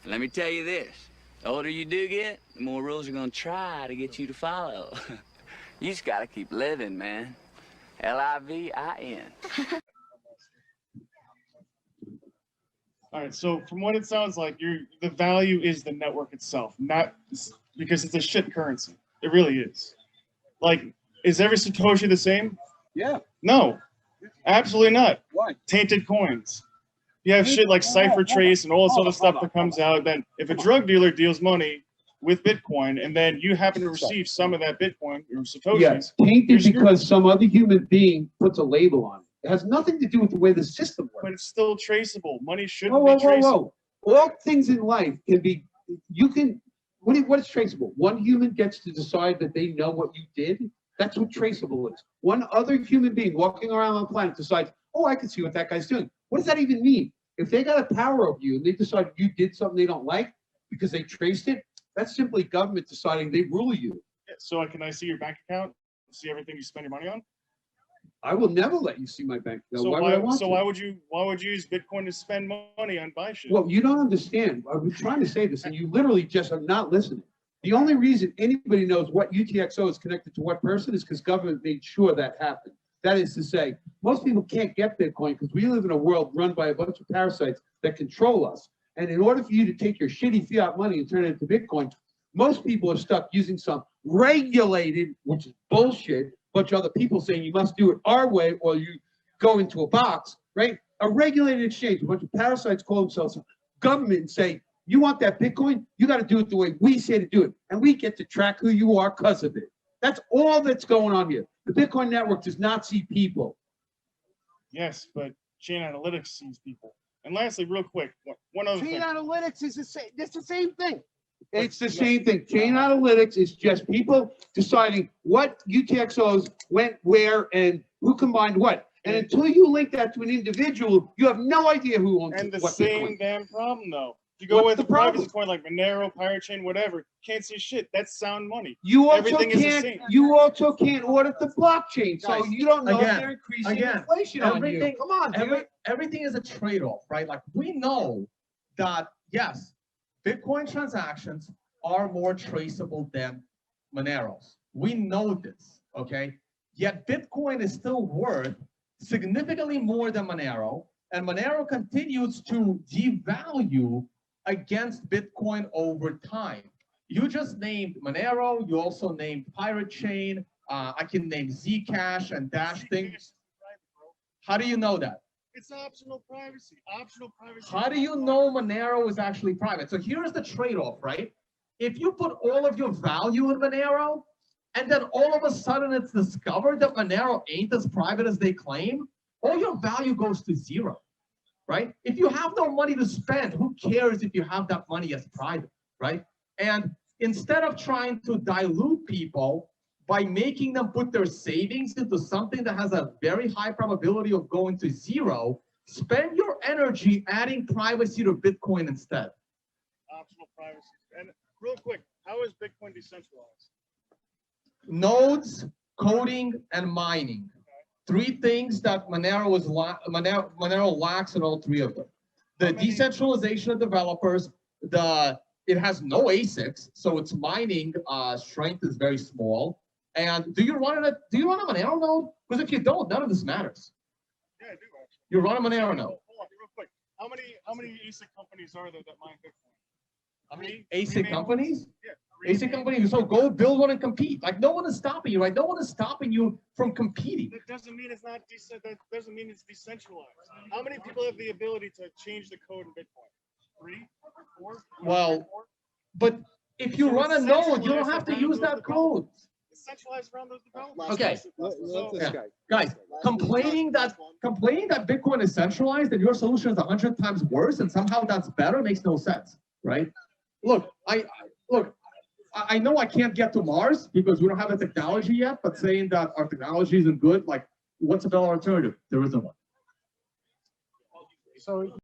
Let me tell you this. The older you do get, the more rules are gonna try to get you to follow. You just gotta keep living, man. Livin. All right, so from what it sounds like, the value is the network itself, not because it's a shit currency. It really is. Like, is every Satoshi the same? Yeah. No, absolutely not. Why? Tainted coins. You have shit like Cipher Trace and all this other stuff that comes out. Then if a drug dealer deals money with Bitcoin and then you happen to receive some of that Bitcoin or Satoshis. Yes, tainted because some other human being puts a label on it. It has nothing to do with the way the system works. But it's still traceable. Money shouldn't be traceable. Whoa. All things in life can be, what is traceable? One human gets to decide that they know what you did. That's what traceable is. One other human being walking around on the planet decides, oh, I can see what that guy's doing. What does that even mean? If they got a power over you and they decide you did something they don't like because they traced it, that's simply government deciding they rule you. Yeah, so can I see your bank account? See everything you spend your money on? I will never let you see my bank account. So why would I want to? why would you use Bitcoin to spend money on buy shit? Well, you don't understand. I've been trying to say this, and you literally just are not listening. The only reason anybody knows what UTXO is connected to what person is because government made sure that happened. That is to say, most people can't get Bitcoin because we live in a world run by a bunch of parasites that control us. And in order for you to take your shitty fiat money and turn it into Bitcoin, most people are stuck using some regulated, which is bullshit, bunch of other people saying you must do it our way or you go into a box, right? A regulated exchange, a bunch of parasites call themselves government and say, you want that Bitcoin? You got to do it the way we say to do it. And we get to track who you are because of it. That's all that's going on here. The Bitcoin network does not see people. Yes, but Chain Analytics sees people. And lastly, real quick, one other thing. Chain Analytics is the same. It's the same thing. It's the same thing. Chain Analytics is just people deciding what UTXOs went where and who combined what. And until you link that to an individual, you have no idea who owns and the what same Bitcoin. Damn problem though. If you go with a privacy coin like Monero, Pirate Chain, whatever, can't see shit. That's sound money. You also Everything is the same. You also can't audit the blockchain, so Guys, you don't know if again, they're increasing inflation on you. Come on, dude. Everything is a trade-off, right? Like we know that yes, Bitcoin transactions are more traceable than Moneros. We know this, okay? Yet Bitcoin is still worth significantly more than Monero, and Monero continues to devalue against Bitcoin over time. You just named Monero, you also named Pirate Chain, I can name Zcash and Dash things. How do you know that? It's optional privacy. Optional privacy. How do you know Monero is actually private? So here's the trade-off, right? If you put all of your value in Monero, and then all of a sudden it's discovered that Monero ain't as private as they claim, all your value goes to zero, right? If you have no money to spend, who cares if you have that money as private, right? And instead of trying to dilute people by making them put their savings into something that has a very high probability of going to zero, spend your energy adding privacy to Bitcoin instead. Optional privacy. And real quick, how is Bitcoin decentralized? Nodes, coding, and mining. Three things that Monero lacks in all three of them. The decentralization of developers, it has no ASICs, so its mining strength is very small. And do you run a Monero node? Because if you don't, none of this matters. Yeah, I do actually. You run a Monero node. Hold on, real quick. How many ASIC companies are there that mine Bitcoin? How many ASIC companies? Yeah. ASIC companies. So go build one and compete. Like no one is stopping you, right? No one is stopping you from competing. That doesn't mean it's not that doesn't mean it's decentralized. How many people have the ability to change the code in Bitcoin? 3, 4? Well, but if you run a node, you don't have to use that code. It's centralized around those developers. Okay. Yeah. Guys, complaining that Bitcoin is centralized and your solution is 100 times worse and somehow that's better makes no sense, right? Look, I know I can't get to Mars because we don't have the technology yet, but saying that our technology isn't good, like, what's a better alternative? There isn't one. So